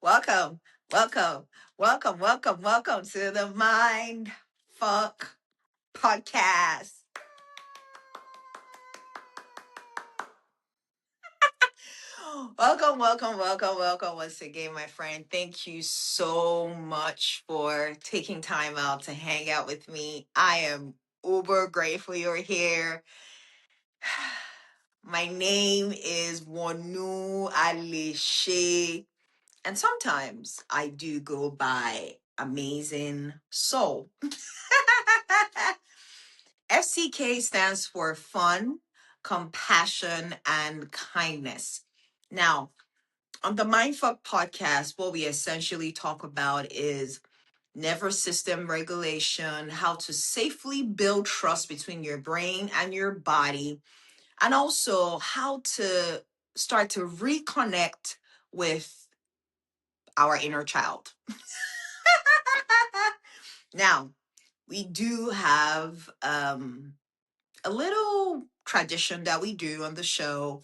welcome, welcome, welcome to the Mind Fuck Podcast. Welcome once again, my friend. Thank you so much for taking time out to hang out with me. I am uber grateful you're here. My name is Wonu Alishe, and sometimes I do go by Amazing Soul. FCK stands for fun, compassion, and kindness. Now, on the Mindfuck podcast, what we essentially talk about is nervous system regulation, how to safely build trust between your brain and your body, and also how to start to reconnect with our inner child. Now, we do have a little tradition that we do on the show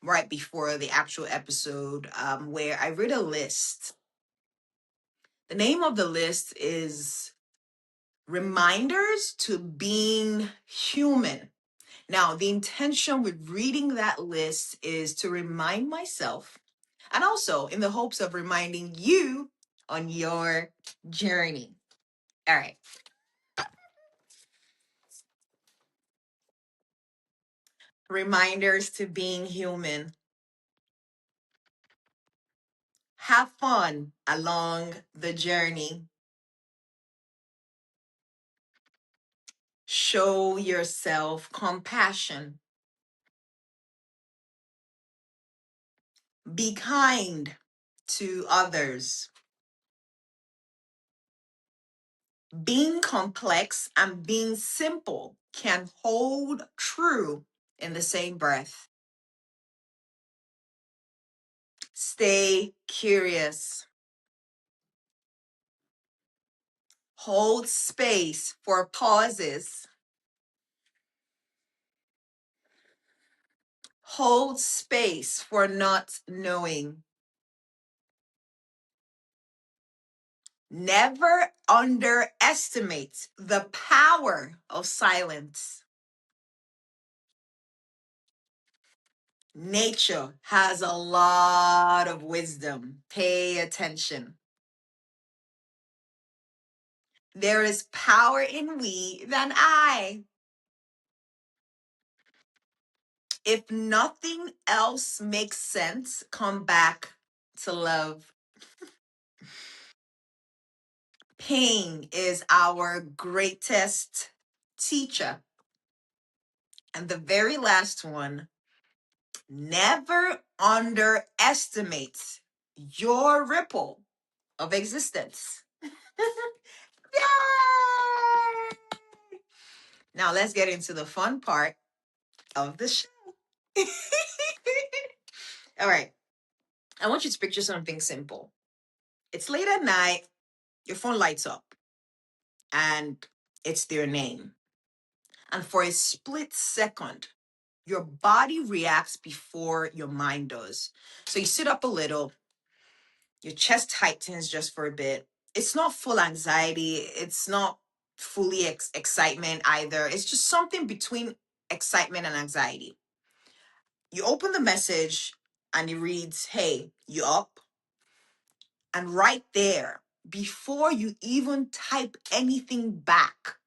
right before the actual episode, where I read a list. The name of the list is Reminders to Being Human. Now, the intention with reading that list is to remind myself and also in the hopes of reminding you on your journey. All right. Reminders to being human. Have fun along the journey. Show yourself compassion. Be kind to others. Being complex and being simple can hold true in the same breath. Stay curious. Hold space for pauses. Hold space for not knowing. Never underestimate the power of silence. Nature has a lot of wisdom. Pay attention. There is power in we than I. If nothing else makes sense, come back to love. Pain is our greatest teacher. And the very last one, never underestimate your ripple of existence. Yay! Now let's get into the fun part of the show. All right. I want you to picture something simple. It's late at night, your phone lights up, and it's their name. And for a split second, your body reacts before your mind does. So you sit up a little, your chest tightens just for a bit. It's not full anxiety, it's not fully excitement either. It's just something between excitement and anxiety. You open the message and it reads, "Hey, you up?" And right there, before you even type anything back,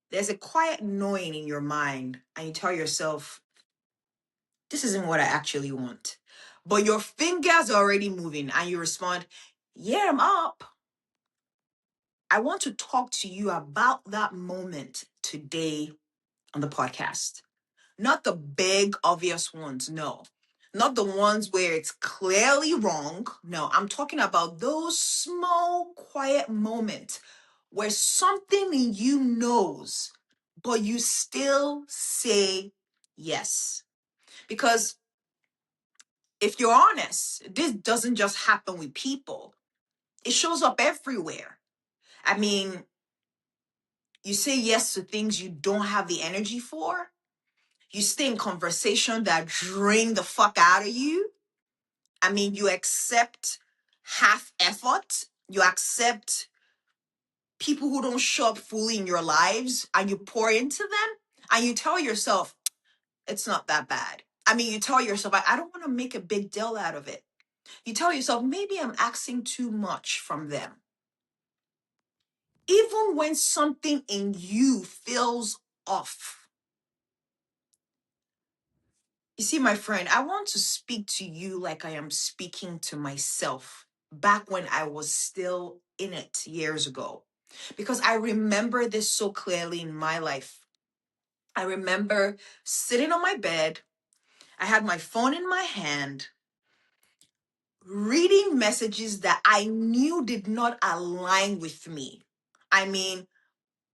there's a quiet knowing in your mind, and you tell yourself, this isn't what I actually want. But your fingers are already moving, and you respond, yeah, I'm up. I want to talk to you about that moment today on the podcast. Not the big, obvious ones, no. Not the ones where it's clearly wrong. No, I'm talking about those small, quiet moments where something in you knows, but you still say yes. Because if you're honest, this doesn't just happen with people, it shows up everywhere. I mean, you say yes to things you don't have the energy for. You stay in conversation that drain the fuck out of you. I mean, you accept half effort. You accept people who don't show up fully in your lives and you pour into them and you tell yourself, it's not that bad. I mean, you tell yourself, I don't want to make a big deal out of it. You tell yourself, maybe I'm asking too much from them. Even when something in you feels off. You see, my friend, I want to speak to you like I am speaking to myself back when I was still in it years ago. Because I remember this so clearly in my life. I remember sitting on my bed, I had my phone in my hand, reading messages that I knew did not align with me. I mean,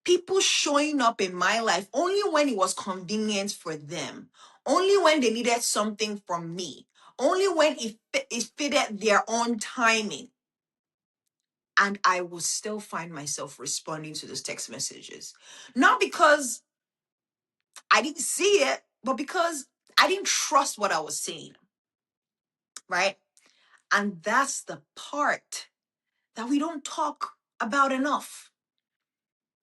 people showing up in my life only when it was convenient for them, only when they needed something from me, only when it fitted their own timing. And I would still find myself responding to those text messages. Not because I didn't see it, but because I didn't trust what I was seeing, right? And that's the part that we don't talk about enough.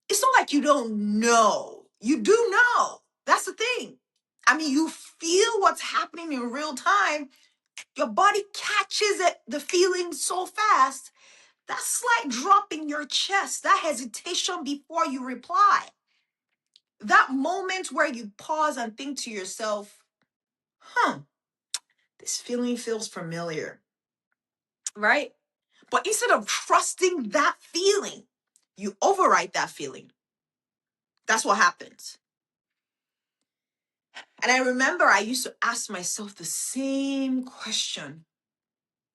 It's not like you don't know. You do know. That's the thing. I mean, you feel what's happening in real time. Your body catches it, the feeling so fast. That slight drop in your chest, that hesitation before you reply, that moment where you pause and think to yourself, this feeling feels familiar, right? But instead of trusting that feeling, you override that feeling. That's what happens. And I remember I used to ask myself the same question.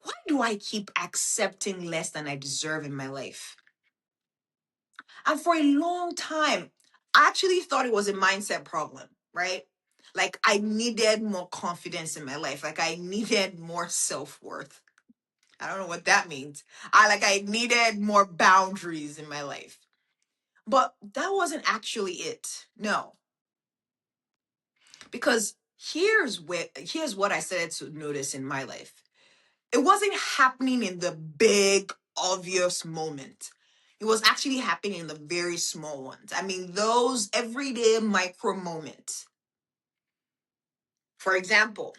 Why do I keep accepting less than I deserve in my life? And for a long time, I actually thought it was a mindset problem, right? Like I needed more confidence in my life. Like I needed more self-worth. I don't know what that means. I needed more boundaries in my life. But that wasn't actually it. No. Because here's what I started to notice in my life. It wasn't happening in the big obvious moment. It was actually happening in the very small ones. I mean, those everyday micro moments. For example,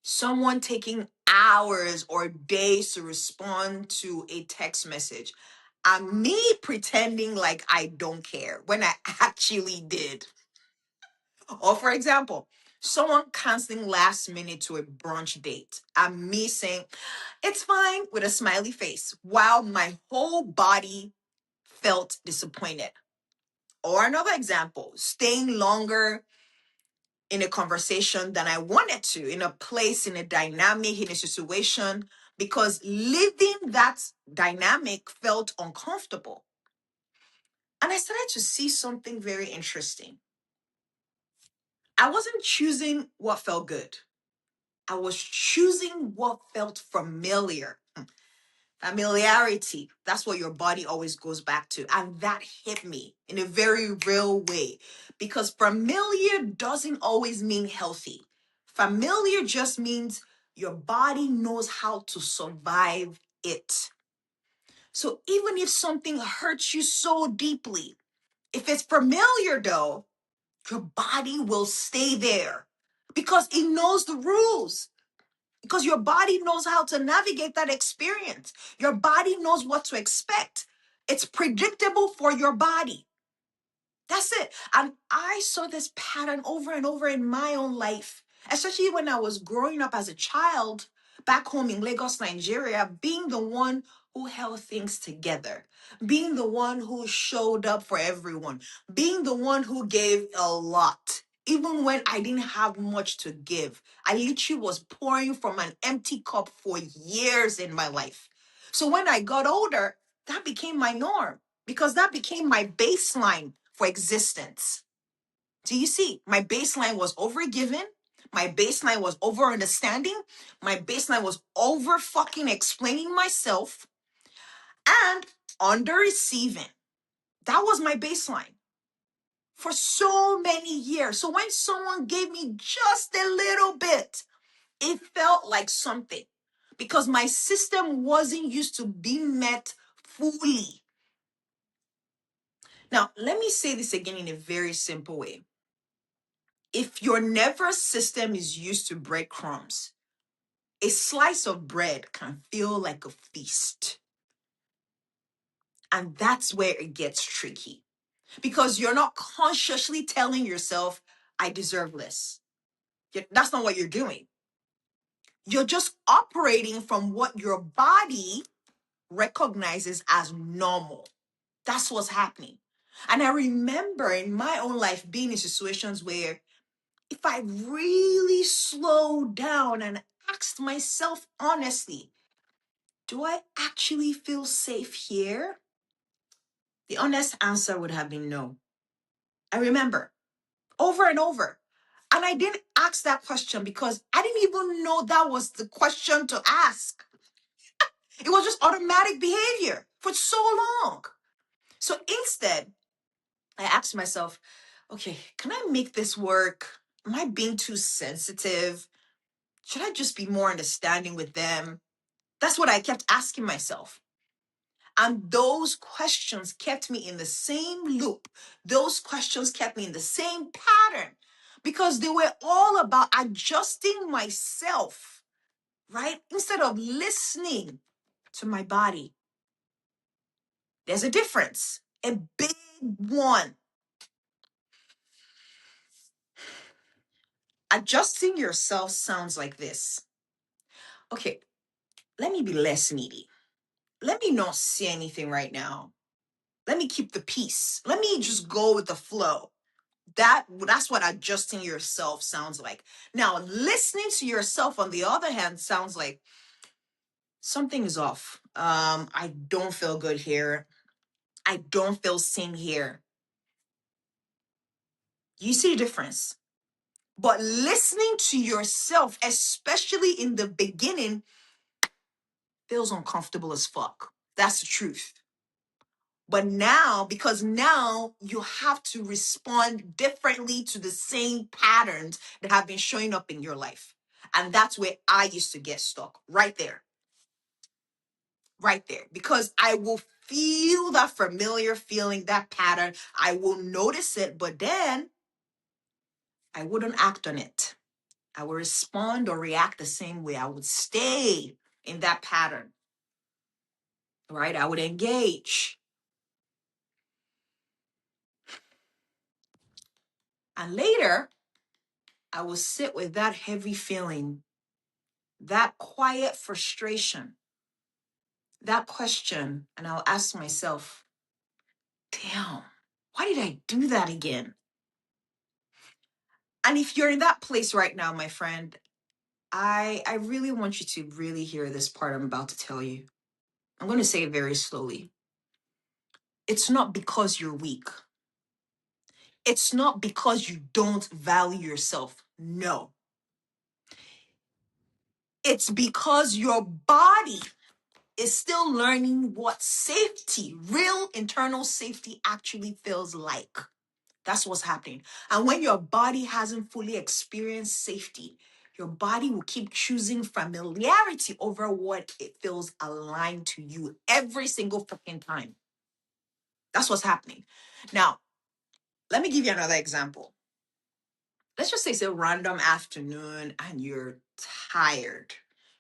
someone taking hours or days to respond to a text message, and me pretending like I don't care when I actually did. Or for example, someone canceling last minute to a brunch date, and me saying, it's fine with a smiley face, while my whole body felt disappointed. Or another example, staying longer in a conversation than I wanted to, in a place, in a dynamic, in a situation, because living that dynamic felt uncomfortable. And I started to see something very interesting. I wasn't choosing what felt good. I was choosing what felt familiar. Familiarity. That's what your body always goes back to. And that hit me in a very real way because familiar doesn't always mean healthy. Familiar just means your body knows how to survive it. So even if something hurts you so deeply, if it's familiar though, your body will stay there because it knows the rules. Because your body knows how to navigate that experience. Your body knows what to expect. It's predictable for your body. That's it. And I saw this pattern over and over in my own life, especially when I was growing up as a child back home in Lagos, Nigeria, being the one who held things together, being the one who showed up for everyone, being the one who gave a lot. Even when I didn't have much to give, I literally was pouring from an empty cup for years in my life. So when I got older, that became my norm because that became my baseline for existence. Do you see? My baseline was overgiven. My baseline was over understanding. My baseline was over fucking explaining myself and under receiving. That was my baseline for so many years. So when someone gave me just a little bit, it felt like something. because my system wasn't used to being met fully. Now, let me say this again in a very simple way. If your nervous system is used to breadcrumbs, a slice of bread can feel like a feast. And that's where it gets tricky because you're not consciously telling yourself, I deserve this. That's not what you're doing. You're just operating from what your body recognizes as normal. That's what's happening. And I remember in my own life being in situations where if I really slowed down and asked myself honestly, do I actually feel safe here? The honest answer would have been no. I remember over and over. And I didn't ask that question because I didn't even know that was the question to ask. It was just automatic behavior for so long. So instead, I asked myself, okay, can I make this work? Am I being too sensitive? Should I just be more understanding with them? That's what I kept asking myself. And those questions kept me in the same loop. Those questions kept me in the same pattern because they were all about adjusting myself, right? Instead of listening to my body. There's a difference, a big one. Adjusting yourself sounds like this. Okay, let me be less needy. Let me not say anything right now. Let me keep the peace. Let me just go with the flow. That's what adjusting yourself sounds like. Now, listening to yourself, on the other hand, sounds like something is off. I don't feel good here. I don't feel seen here. You see the difference? But listening to yourself, especially in the beginning, feels uncomfortable as fuck. That's the truth. But now, because now you have to respond differently to the same patterns that have been showing up in your life. And that's where I used to get stuck, right there. Right there. Because I will feel that familiar feeling, that pattern. I will notice it, but then I wouldn't act on it. I would respond or react the same way. I would stay in that pattern, right? I would engage. And later, I will sit with that heavy feeling, that quiet frustration, that question, and I'll ask myself, damn, why did I do that again? And if you're in that place right now, my friend, I really want you to really hear this part I'm about to tell you. I'm going to say it very slowly. It's not because you're weak. It's not because you don't value yourself. No. It's because your body is still learning what safety, real internal safety actually feels like. That's what's happening. And when your body hasn't fully experienced safety, your body will keep choosing familiarity over what it feels aligned to you every single fucking time. That's what's happening. Now, let me give you another example. Let's just say it's a random afternoon and you're tired.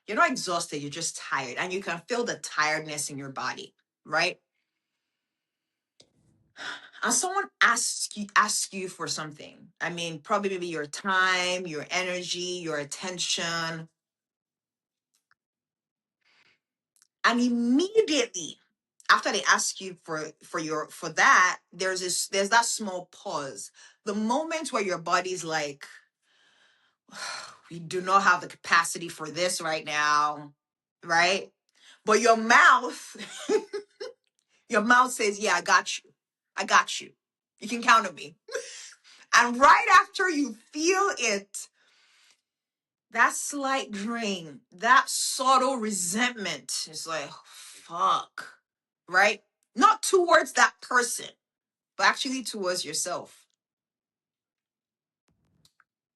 You're not exhausted, you're just tired. And you can feel the tiredness in your body, right? And someone asks you for something. I mean, probably maybe your time, your energy, your attention. And immediately after they ask you for that, there's that small pause. The moment where your body's like, we do not have the capacity for this right now, right? But your mouth, your mouth says, yeah, I got you. I got you. You can count on me. And right after you feel it, that slight drain, that subtle resentment is like, fuck, right? Not towards that person, but actually towards yourself.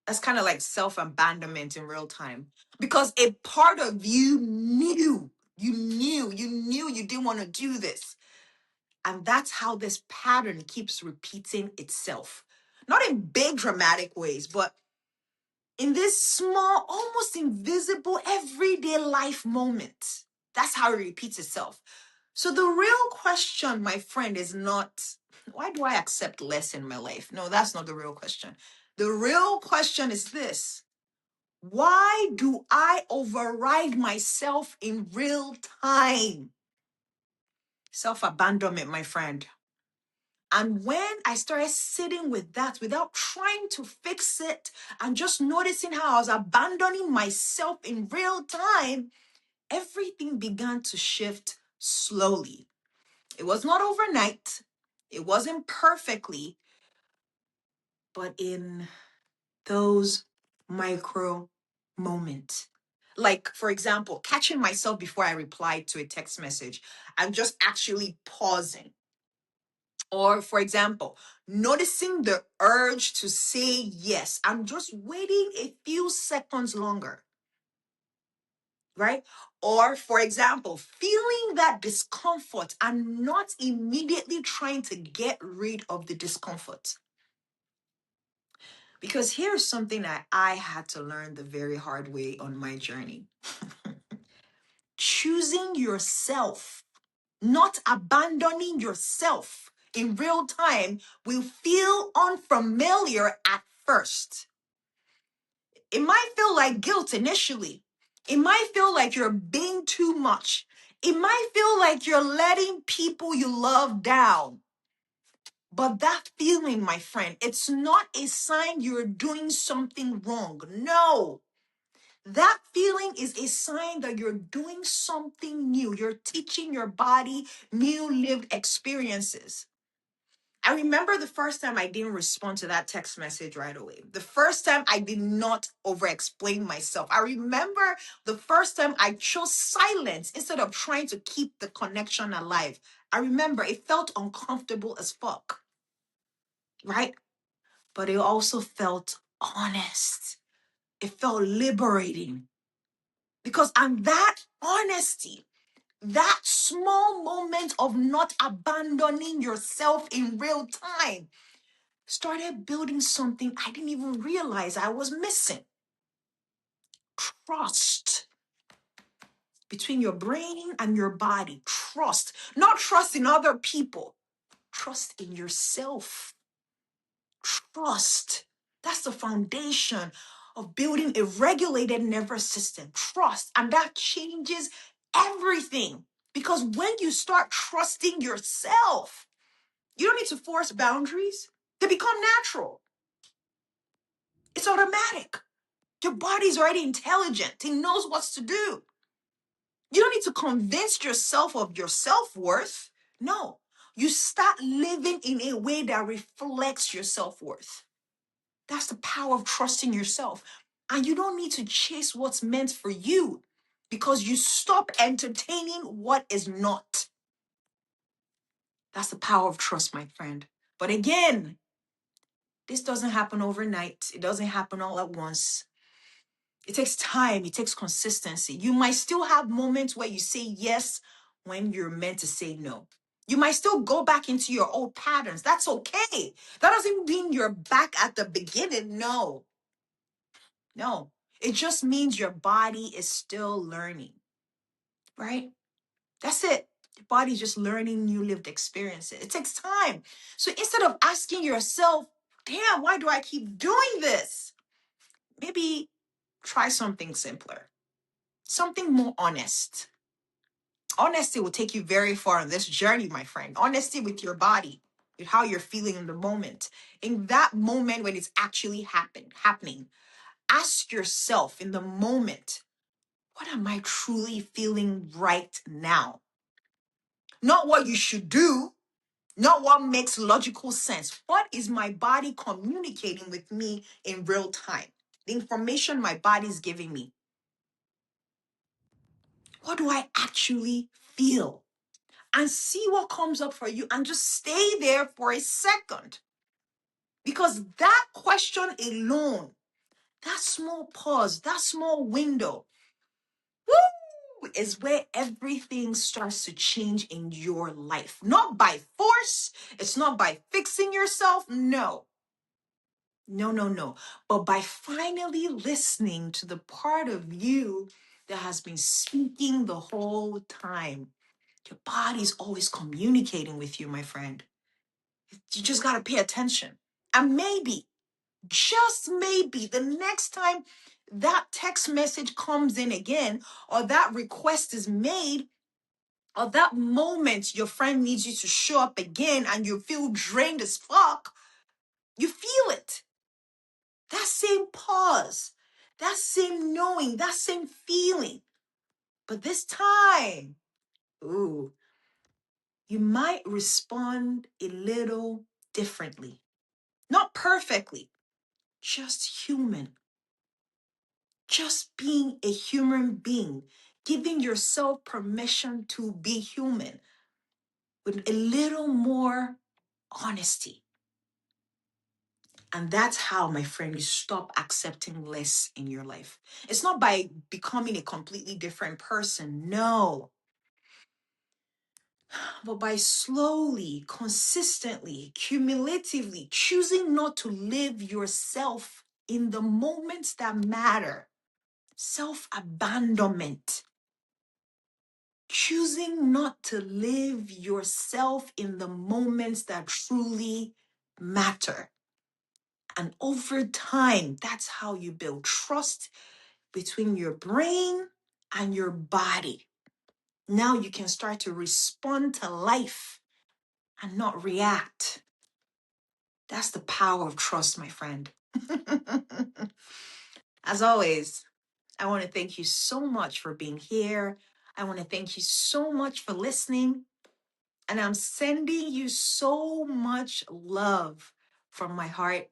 That's kind of like self-abandonment in real time. Because a part of you knew you didn't want to do this. And that's how this pattern keeps repeating itself. Not in big dramatic ways, but in this small, almost invisible, everyday life moment. That's how it repeats itself. So the real question, my friend, is not, why do I accept less in my life? No, that's not the real question. The real question is this: why do I override myself in real time? Self-abandonment, my friend. And when I started sitting with that without trying to fix it and just noticing how I was abandoning myself in real time, everything began to shift slowly. It was not overnight, it wasn't perfectly, but in those micro moments. Like, for example, catching myself before I replied to a text message and just actually pausing. Or, for example, noticing the urge to say yes. I'm just waiting a few seconds longer, right? Or, for example, feeling that discomfort and not immediately trying to get rid of the discomfort. Because here's something that I had to learn the very hard way on my journey. Choosing yourself, not abandoning yourself in real time, will feel unfamiliar at first. It might feel like guilt initially. It might feel like you're being too much. It might feel like you're letting people you love down. But that feeling, my friend, it's not a sign you're doing something wrong. No. That feeling is a sign that you're doing something new. You're teaching your body new lived experiences. I remember the first time I didn't respond to that text message right away. The first time I did not over explain myself. I remember the first time I chose silence instead of trying to keep the connection alive. I remember it felt uncomfortable as fuck, right? But it also felt honest. It felt liberating because I'm that honesty. That small moment of not abandoning yourself in real time started building something I didn't even realize I was missing. Trust between your brain and your body. Trust, not trust in other people, trust in yourself. Trust. That's the foundation of building a regulated nervous system. Trust. And that changes everything. Because when you start trusting yourself, you don't need to force boundaries, they become natural. It's automatic. Your body's already intelligent. It knows what to do. You don't need to convince yourself of your self-worth. No. You start living in a way that reflects your self-worth. That's the power of trusting yourself. And you don't need to chase what's meant for you because you stop entertaining what is not. That's the power of trust, my friend. But again, this doesn't happen overnight. It doesn't happen all at once. It takes time, it takes consistency. You might still have moments where you say yes when you're meant to say no. You might still go back into your old patterns. That's okay. That doesn't mean you're back at the beginning. No, no. It just means your body is still learning, right? That's it. Your body's just learning new lived experiences. It takes time. So instead of asking yourself, damn, why do I keep doing this? Maybe try something simpler, something more honest. Honesty will take you very far on this journey, my friend. Honesty with your body, with how you're feeling in the moment. In that moment when it's actually happening, ask yourself in the moment, what am I truly feeling right now? Not what you should do, not what makes logical sense. What is my body communicating with me in real time? The information my body is giving me. What do I actually feel? And see what comes up for you and just stay there for a second. Because that question alone That small pause, that small window, woo, is where everything starts to change in your life. Not by force, it's not by fixing yourself. No, no, no, no. But by finally listening to the part of you that has been speaking the whole time. Your body's always communicating with you, my friend. You just got to pay attention. And maybe, just maybe, the next time that text message comes in again, or that request is made, or that moment your friend needs you to show up again and you feel drained as fuck, you feel it. That same pause, that same knowing, that same feeling. But this time, ooh, you might respond a little differently. Not perfectly, just human. Just being a human being, giving yourself permission to be human with a little more honesty. And that's how, my friend, you stop accepting less in your life. It's not by becoming a completely different person, no, but by slowly, consistently, cumulatively choosing not to live yourself in the moments that matter. Self abandonment. Choosing not to live yourself in the moments that truly matter. And over time, that's how you build trust between your brain and your body. Now you can start to respond to life and not react. That's the power of trust, my friend. As always, I want to thank you so much for being here. I want to thank you so much for listening. And I'm sending you so much love from my heart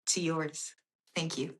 to yours. Thank you.